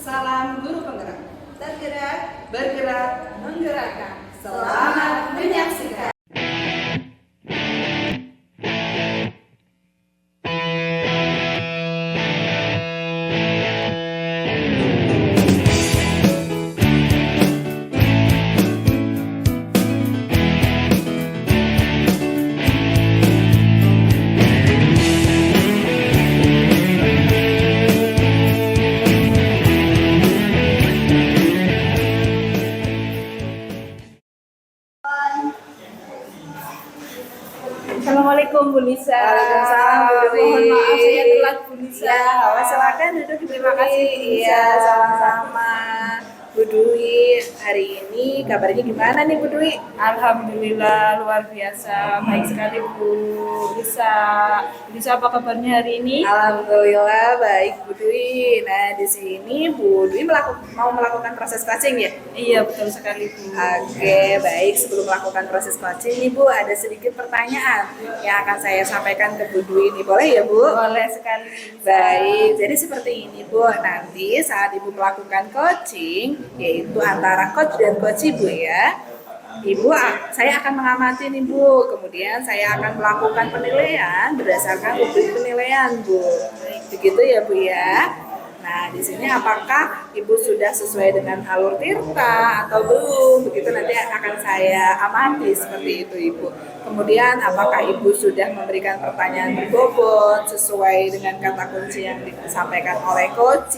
Salam guru penggerak. Tergerak, bergerak, menggerakkan. Selamat menyaksikan. Assalamualaikum Bu Nisa. Waalaikumsalam Bu Dwi. Mohon maaf saya telat Bu Nisa. Ya, silakan duduk. Terima kasih Bu Nisa. Iya, sama-sama. Bu Dwi, hari ini kabarnya gimana nih Bu Dwi? Alhamdulillah luar biasa, baik sekali Bu Nisa. Bu Nisa apa kabarnya hari ini? Alhamdulillah baik Bu Dwi. Nah, di sini Bu Dwi mau melakukan proses coaching ya? Iya betul sekali Bu. Oke, baik. Sebelum melakukan proses coaching nih Bu, ada sedikit pertanyaan yang akan saya sampaikan ke Bu Dwi nih. Boleh ya Bu? Boleh sekali Bu Nisa. Baik, jadi seperti ini Bu, nanti saat Ibu melakukan coaching, yaitu antara coach dan coach Ibu ya, saya akan mengamati nih Bu, kemudian saya akan melakukan penilaian berdasarkan rubrik penilaian Bu. Begitu ya Bu ya. Nah, di sini apakah Ibu sudah sesuai dengan alur tirta atau belum? Begitu nanti akan saya amati seperti itu Ibu. Kemudian apakah Ibu sudah memberikan pertanyaan berbobot sesuai dengan kata kunci yang disampaikan oleh coach,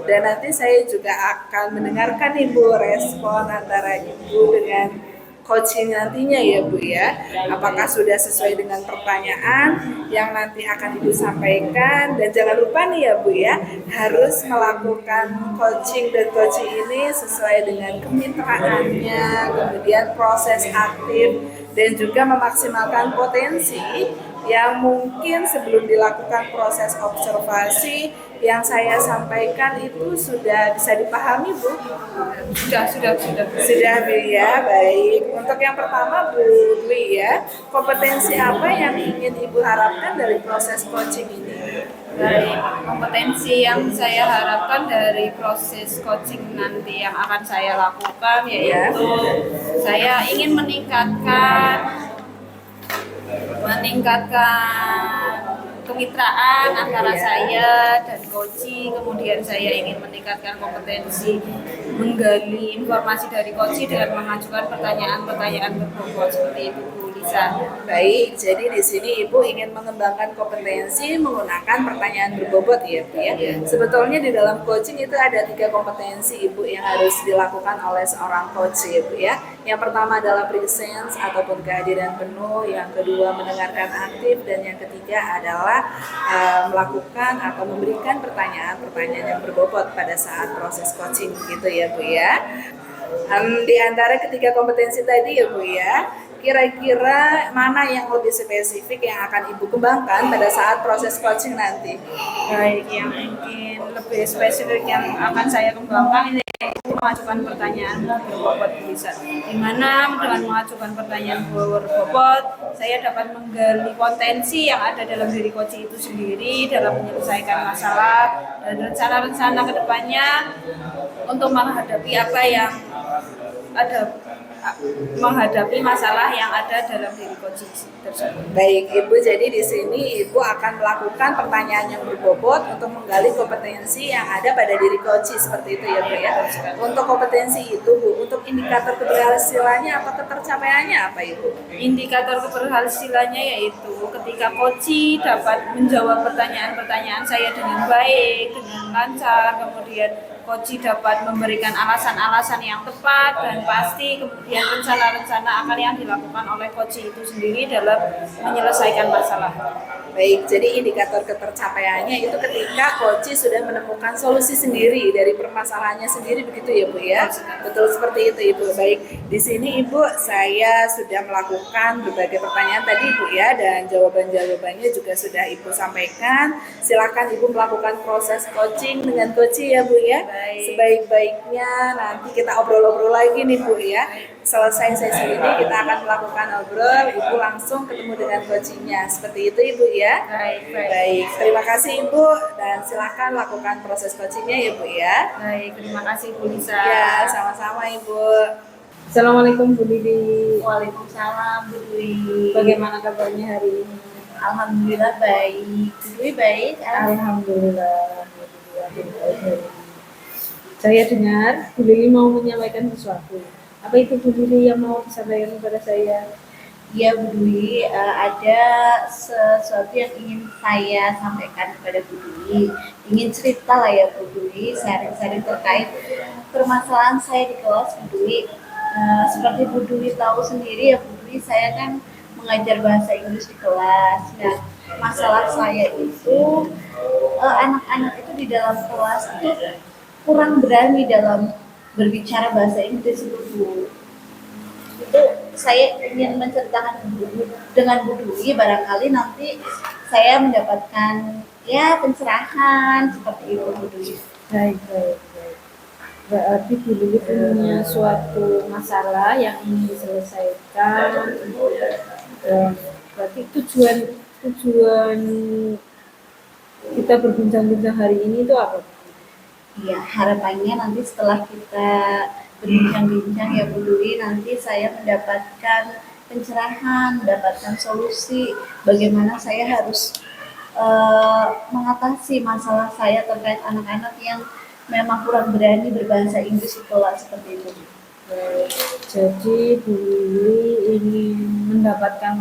dan nanti saya juga akan mendengarkan Ibu respon antara Ibu dengan coaching nantinya ya Bu ya. Apakah sudah sesuai dengan pertanyaan yang nanti akan Ibu sampaikan, dan jangan lupa nih ya Bu ya, harus melakukan coaching dan coaching ini sesuai dengan kemitraannya, kemudian proses aktif, dan juga memaksimalkan potensi yang mungkin sebelum dilakukan proses observasi yang saya sampaikan itu sudah bisa dipahami Bu? Sudah. Sudah Bu ya, baik. Untuk yang pertama Bu Dwi ya, kompetensi apa yang ingin Ibu harapkan dari proses coaching ini? Baik, kompetensi yang saya harapkan dari proses coaching nanti yang akan saya lakukan yaitu saya ingin meningkatkan kemitraan antara saya dan coach, kemudian saya ingin meningkatkan kompetensi menggali informasi dari coach dan mengajukan pertanyaan-pertanyaan berbobot seperti itu Bu Lisa. Baik, jadi di sini Ibu ingin mengembangkan kompetensi menggunakan pertanyaan berbobot ya Bu ya. Sebetulnya di dalam coaching itu ada 3 kompetensi Ibu yang harus dilakukan oleh seorang coach ya Bu ya. Yang pertama adalah presence ataupun kehadiran penuh, yang kedua mendengarkan aktif, dan yang ketiga adalah melakukan atau memberikan pertanyaan-pertanyaan yang berbobot pada saat proses coaching gitu ya Bu ya. Di antara ketiga kompetensi tadi ya Bu ya, kira-kira mana yang lebih spesifik yang akan Ibu kembangkan pada saat proses coaching nanti? Baik, yang mungkin lebih spesifik yang akan saya kembangkan ini mengajukan pertanyaan berbobot bisa. Di mana dengan mengajukan pertanyaan berbobot, saya dapat menggali potensi yang ada dalam diri coach itu sendiri dalam menyelesaikan masalah dan rencana-rencana kedepannya untuk menghadapi menghadapi masalah yang ada dalam diri coach tersebut. Baik Ibu, jadi di sini Ibu akan melakukan pertanyaan yang berbobot untuk menggali kompetensi yang ada pada diri coach seperti itu ya Bu ya. Untuk kompetensi itu Bu, untuk indikator keberhasilannya atau ketercapaiannya apa Ibu? Indikator keberhasilannya yaitu ketika coach dapat menjawab pertanyaan-pertanyaan saya dengan baik, dengan lancar, kemudian coach dapat memberikan alasan-alasan yang tepat dan pasti, kemudian rencana-rencana akan yang dilakukan oleh coach itu sendiri dalam menyelesaikan masalah. Baik, jadi indikator ketercapaiannya itu ketika coach sudah menemukan solusi sendiri dari permasalahannya sendiri, begitu ya Bu ya? Betul seperti itu Ibu. Baik, di sini Ibu saya sudah melakukan berbagai pertanyaan tadi Bu ya, dan jawaban-jawabannya juga sudah Ibu sampaikan. Silakan Ibu melakukan proses coaching dengan coach ya Bu ya. Sebaik-baiknya nanti kita obrol-obrol lagi nih Bu ya. Selesai sesi ini kita akan melakukan obrol, Ibu langsung ketemu dengan coachingnya. Seperti itu Ibu ya. ya. Baik. Baik, terima kasih Ibu dan silakan lakukan proses coachingnya ya Bu ya. Baik, terima kasih Bu Lisa. Ya, sama-sama Ibu. Assalamualaikum Bu Lili. Waalaikumsalam Bu Dwi. Bagaimana kabarnya hari ini? Alhamdulillah baik. Bu Dwi baik. Alhamdulillah. Saya dengar Bu Lili mau menyampaikan sesuatu. Apa itu Bu Lili yang mau disampaikan kepada saya? Ya Bu Dwi, ada sesuatu yang ingin saya sampaikan kepada Bu Dwi. Ingin cerita lah ya Bu Dwi, sharing-sharing terkait permasalahan saya di kelas Bu Dwi. Seperti Bu Dwi tahu sendiri ya Bu Dwi, saya kan mengajar bahasa Inggris di kelas. Nah, masalah saya itu anak-anak itu di dalam kelas itu kurang berani dalam berbicara bahasa Inggris itu Bu. Itu saya ingin menceritakan dengan Bu Dwi, barangkali nanti saya mendapatkan ya pencerahan seperti itu Bu Dwi. Baik. Berarti Bu Lili punya suatu masalah yang ingin diselesaikan. Berarti tujuan kita berbincang-bincang hari ini itu apa? Ya, harapannya nanti setelah kita berbincang-bincang ya Bu Dwi, nanti saya mendapatkan pencerahan, mendapatkan solusi bagaimana saya harus mengatasi masalah saya terkait anak-anak yang memang kurang berani berbahasa Inggris di kelas seperti itu. Jadi Bu Lili ingin mendapatkan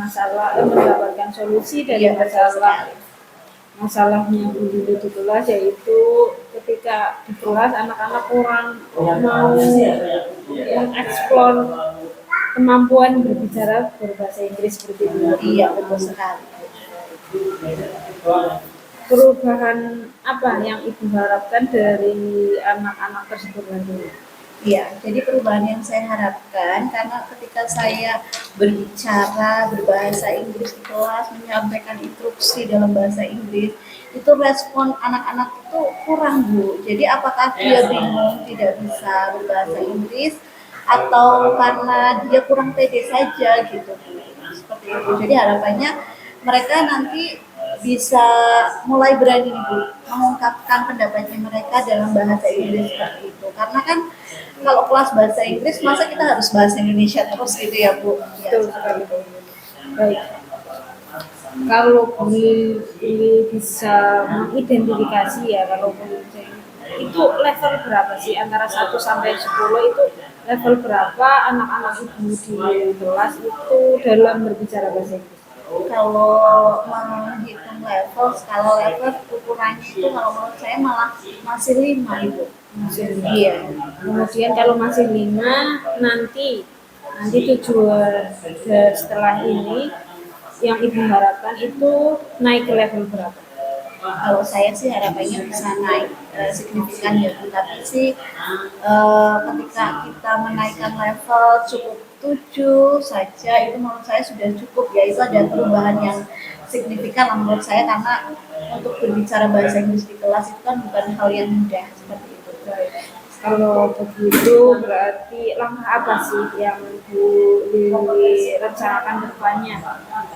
solusi dari Iya, betul masalahnya Bu Lili di kelas, yaitu ketika di kelas anak-anak kurang mau mengeksplor kemampuan berbicara berbahasa Inggris seperti itu. Iya, betul sekali. Perubahan apa yang Ibu harapkan dari anak-anak tersebut nantinya? Iya, jadi perubahan yang saya harapkan karena ketika saya berbicara berbahasa Inggris di kelas, menyampaikan instruksi dalam bahasa Inggris, itu respon anak-anak itu kurang Bu. Jadi apakah dia bingung tidak bisa berbahasa Inggris atau karena dia kurang pede saja gitu Bu. Seperti itu. Jadi harapannya mereka nanti bisa mulai berani Bu mengungkapkan pendapatnya mereka dalam bahasa Inggris seperti itu. Karena kan kalau kelas bahasa Inggris masa kita harus bahasa Indonesia terus gitu ya Bu. Betul sekali. Baik. Kalau Bu Lili bisa mengidentifikasi ya, kalau Bu Lili itu level berapa sih antara 1 sampai 10 itu level berapa anak-anak Ibu di kelas itu dalam berbicara bahasa Inggris? Kalau menghitung level, skala level ukurannya itu kalau menurut saya malah masih 5 Ibu. Iya. Kemudian kalau masih 5, nanti tujuan setelah ini yang Ibu harapkan itu naik ke level berapa? Kalau saya sih harapannya bisa naik signifikan ya Bu, tapi sih ketika kita menaikkan level cukup 7 saja itu menurut saya sudah cukup ya, itu ada perubahan yang signifikan menurut saya karena untuk berbicara bahasa Inggris di kelas itu kan bukan hal yang mudah seperti itu. Kalau begitu berarti langkah apa sih yang Bu Lili rencanakan depannya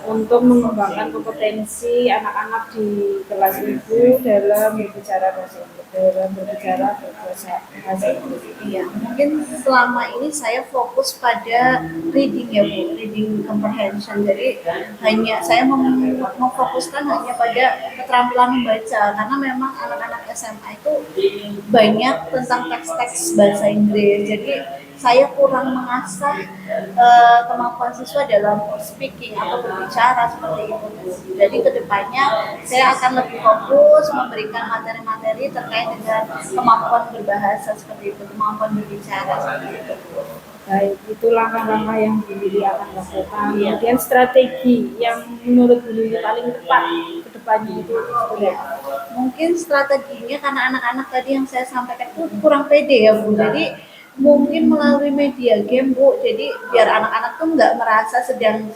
untuk mengembangkan kompetensi anak-anak di kelas Ibu dalam berbicara bahasa Inggris, Iya, mungkin selama ini saya fokus pada reading ya Bu, reading comprehension. Jadi saya memfokuskan hanya pada keterampilan membaca karena memang anak-anak SMA itu banyak tentang teks-teks bahasa Inggris. Jadi saya kurang mengasah kemampuan siswa dalam speaking atau berbicara seperti itu. Jadi kedepannya saya akan lebih fokus memberikan materi-materi terkait dengan kemampuan berbahasa seperti itu, kemampuan berbicara seperti itu. Baik, itu langkah-langkah yang Bu Lili akan lakukan. Kemudian strategi yang menurut Bu Lili paling tepat ke depannya itu seperti apa? Mungkin strateginya karena anak-anak tadi yang saya sampaikan itu kurang pede ya Bu. Jadi mungkin melalui media game Bu, jadi biar anak-anak tuh nggak merasa sedang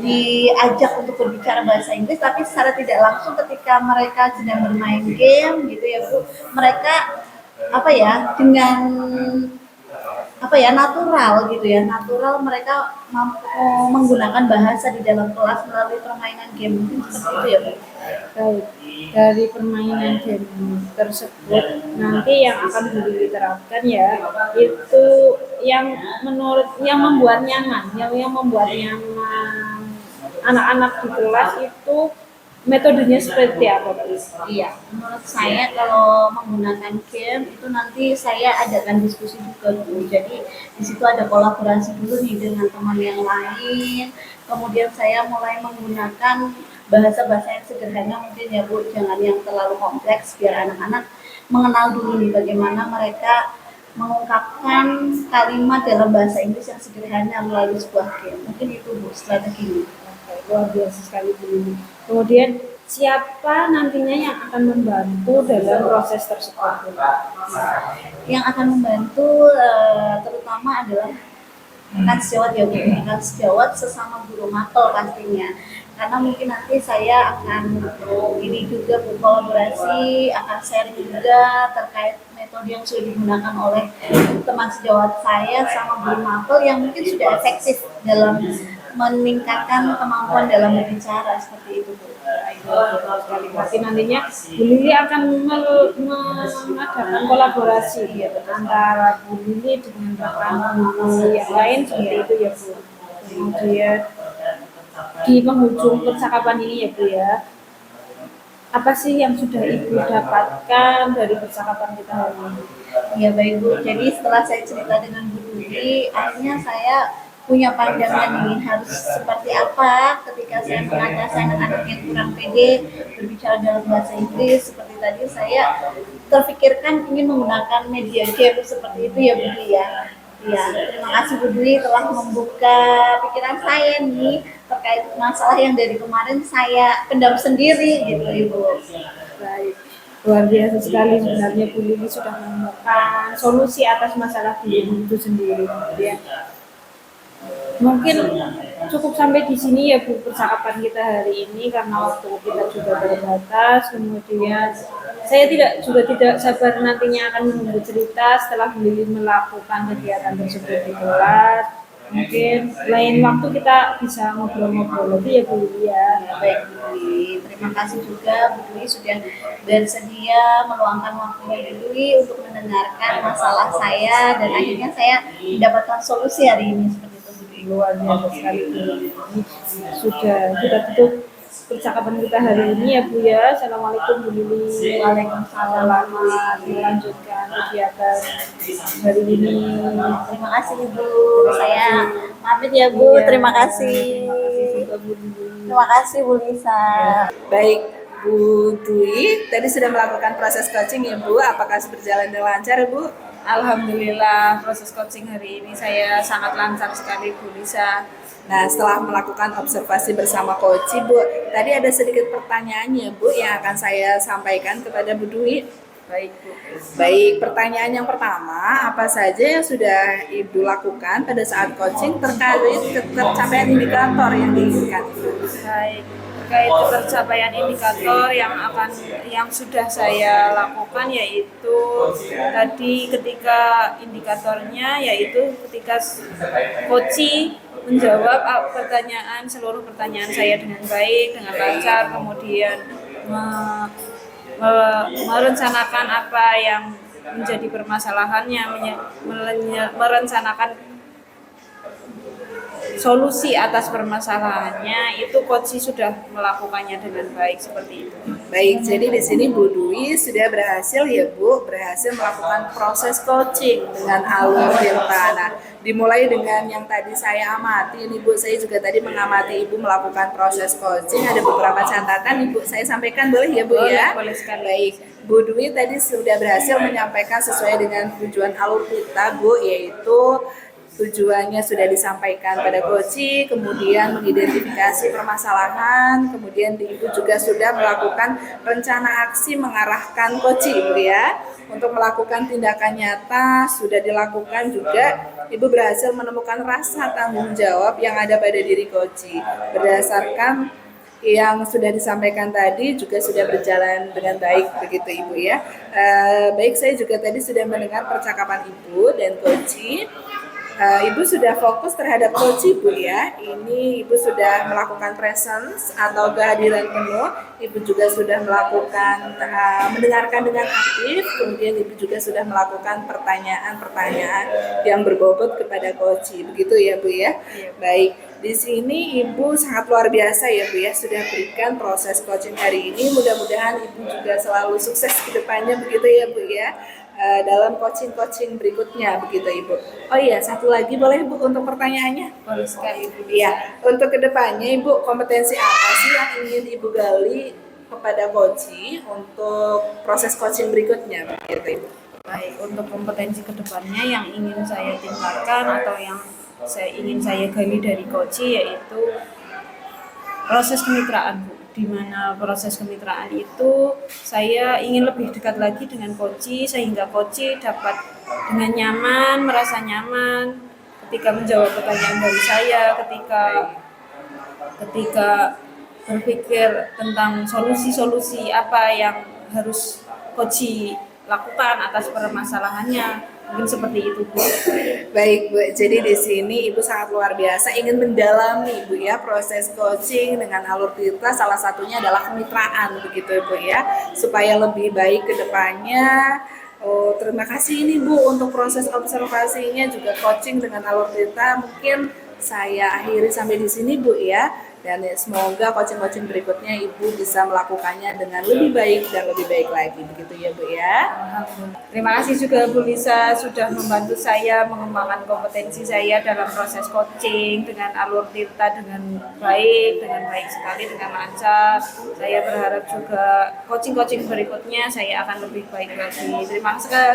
diajak untuk berbicara bahasa Inggris, tapi secara tidak langsung ketika mereka sedang bermain game gitu ya Bu, mereka dengan natural gitu ya, natural mereka mampu menggunakan bahasa di dalam kelas melalui permainan game, mungkin seperti itu ya Bu. Baik, dari permainan game tersebut nanti yang akan diterapkan ya itu yang membuat nyaman, yang membuat nyaman anak-anak di kelas itu metodenya seperti apa, Bu? Iya, menurut saya kalau menggunakan game itu nanti saya adakan diskusi juga dulu. Jadi di situ ada kolaborasi dulu nih dengan teman yang lain. Kemudian saya mulai menggunakan bahasa-bahasa yang sederhana mungkin ya Bu, jangan yang terlalu kompleks biar anak-anak mengenal dulu nih bagaimana mereka mengungkapkan kalimat dalam bahasa Inggris yang sederhana melalui sebuah game. Mungkin itu Bu strateginya. Luar biasa sekali Bu Lili. Kemudian siapa nantinya yang akan membantu dalam proses tersebut, Bu? Yang akan membantu terutama adalah rekan sejawat ya Bu, rekan sejawat sesama guru mapel pastinya. Karena mungkin nanti saya akan ini juga berkolaborasi, akan sharing juga terkait metode yang sudah digunakan oleh teman sejawat saya sama guru mapel yang mungkin sudah efektif dalam meningkatkan kemampuan dalam berbicara seperti itu Bu. Berarti nantinya Bu Lili akan mengadakan kolaborasi ya, antara Bu Lili dengan rekan guru yang lain seperti itu ya Bu. Kemudian di penghujung percakapan ini ya Bu ya, apa sih yang sudah Ibu dapatkan dari percakapan kita hari ini? Ya baik Bu, jadi setelah saya cerita dengan Bu Dwi, akhirnya saya punya pandangan ini harus seperti apa ketika saya mengatasi anak-anak yang kurang pede berbicara dalam bahasa Inggris. Seperti tadi saya terfikirkan ingin menggunakan media game seperti itu ya Bu Dwi ya. Ya, terima kasih Bu Dwi telah membuka pikiran saya nih terkait masalah yang dari kemarin saya pendam sendiri gitu Ibu. Baik, luar biasa sekali sebenarnya Bu Lili sudah menemukan solusi atas masalah Bu Lili itu sendiri. Kemudian mungkin cukup sampai di sini ya Bu percakapan kita hari ini karena waktu kita juga terbatas. Kemudian saya tidak sabar nantinya akan menunggu cerita setelah Bu Lili melakukan kegiatan tersebut di kelas. Mungkin lain waktu kita bisa ngobrol-ngobrol lagi ya Bu Lili ya. Baik Bu Dwi, terima kasih juga Bu Dwi sudah bersedia meluangkan waktunya Bu Dwi untuk mendengarkan masalah saya dan akhirnya saya mendapatkan solusi hari ini seperti itu Bu Dwi. Luar biasa sekali Bu Lili. Sudah kita tutup percakapan kita hari ini ya Bu ya. Assalamualaikum Bu Lili. Waalaikumsalam. Selamat melanjutkan kegiatan hari ini. Terima kasih Ibu. Saya pamit ya Bu. Iya, Terima kasih. juga Bu Lili. Terima kasih Bu Lisa. Baik, Bu Dwi tadi sudah melakukan proses coaching ya Bu. Apakah berjalan dengan lancar Bu? Alhamdulillah proses coaching hari ini saya sangat lancar sekali Bu Lisa. Nah, setelah melakukan observasi bersama coach Bu, tadi ada sedikit pertanyaannya Bu yang akan saya sampaikan kepada Bu Dwi. Baik Bu. Baik, pertanyaan yang pertama, apa saja yang sudah Ibu lakukan pada saat coaching terkait tercapaian indikator yang diinginkan? Baik, terkait pencapaian indikator yang sudah saya lakukan yaitu tadi ketika indikatornya yaitu ketika coaching menjawab seluruh pertanyaan saya dengan baik, dengan lancar, kemudian merencanakan apa yang menjadi permasalahannya, merencanakan solusi atas permasalahannya, itu coach sudah melakukannya dengan baik seperti itu. Baik, jadi di sini Bu Dwi sudah berhasil ya Bu, berhasil melakukan proses coaching dengan alur delta. Nah, dimulai dengan yang tadi saya amati, ini Bu, saya juga tadi mengamati Ibu melakukan proses coaching. Ada beberapa catatan Ibu saya sampaikan, boleh ya Bu ya? Boleh sekali. Baik, Bu Dwi tadi sudah berhasil menyampaikan sesuai dengan tujuan alur kita Bu, yaitu tujuannya sudah disampaikan pada coach, kemudian mengidentifikasi permasalahan, kemudian Ibu juga sudah melakukan rencana aksi mengarahkan coach Ibu ya untuk melakukan tindakan nyata. Sudah dilakukan juga, Ibu berhasil menemukan rasa tanggung jawab yang ada pada diri coach. Berdasarkan yang sudah disampaikan tadi juga sudah berjalan dengan baik begitu Ibu ya. Baik, saya juga tadi sudah mendengar percakapan Ibu dan coach. Ibu sudah fokus terhadap coach Ibu ya. Ini Ibu sudah melakukan presence atau kehadiran penuh. Ibu juga sudah melakukan mendengarkan dengan aktif. Kemudian Ibu juga sudah melakukan pertanyaan-pertanyaan yang berbobot kepada coach. Begitu ya Bu ya. Baik. Di sini Ibu sangat luar biasa ya Bu ya, sudah berikan proses coaching hari ini. Mudah-mudahan Ibu juga selalu sukses ke depannya begitu ya Bu ya. Dalam coaching-coaching berikutnya begitu Ibu. Oh iya, satu lagi boleh Bu untuk pertanyaannya? Boleh sekali Ibu. Iya, untuk kedepannya Ibu kompetensi apa sih yang ingin Ibu gali kepada coaching untuk proses coaching berikutnya begitu Ibu? Baik, untuk kompetensi kedepannya yang ingin saya tingkatkan atau yang ingin saya gali dari coaching yaitu proses kemitraan Bu. Di mana proses kemitraan itu saya ingin lebih dekat lagi dengan coaching sehingga coaching dapat dengan nyaman, merasa nyaman ketika menjawab pertanyaan dari saya, ketika berpikir tentang solusi-solusi apa yang harus coaching lakukan atas permasalahannya. Mungkin seperti itu Bu. Baik Bu, jadi di sini Ibu sangat luar biasa ingin mendalami Bu ya proses coaching dengan alur tirta, salah satunya adalah kemitraan begitu Bu ya, supaya lebih baik ke depannya. Oh, terima kasih ini Bu untuk proses observasinya juga coaching dengan alur tirta. Mungkin saya akhiri sampai di sini Bu ya. Dan semoga coaching-coaching berikutnya Ibu bisa melakukannya dengan lebih baik dan lebih baik lagi begitu ya Bu ya. Terima kasih juga Bu Lisa sudah membantu saya mengembangkan kompetensi saya dalam proses coaching dengan alur tirta dengan baik sekali, dengan lancar. Saya berharap juga coaching-coaching berikutnya saya akan lebih baik lagi.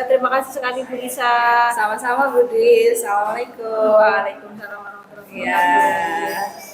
Terima kasih sekali Bu Lisa. Sama-sama Bu Di. Assalamualaikum. Waalaikumsalam warahmatullahi wabarakatuh. Ya.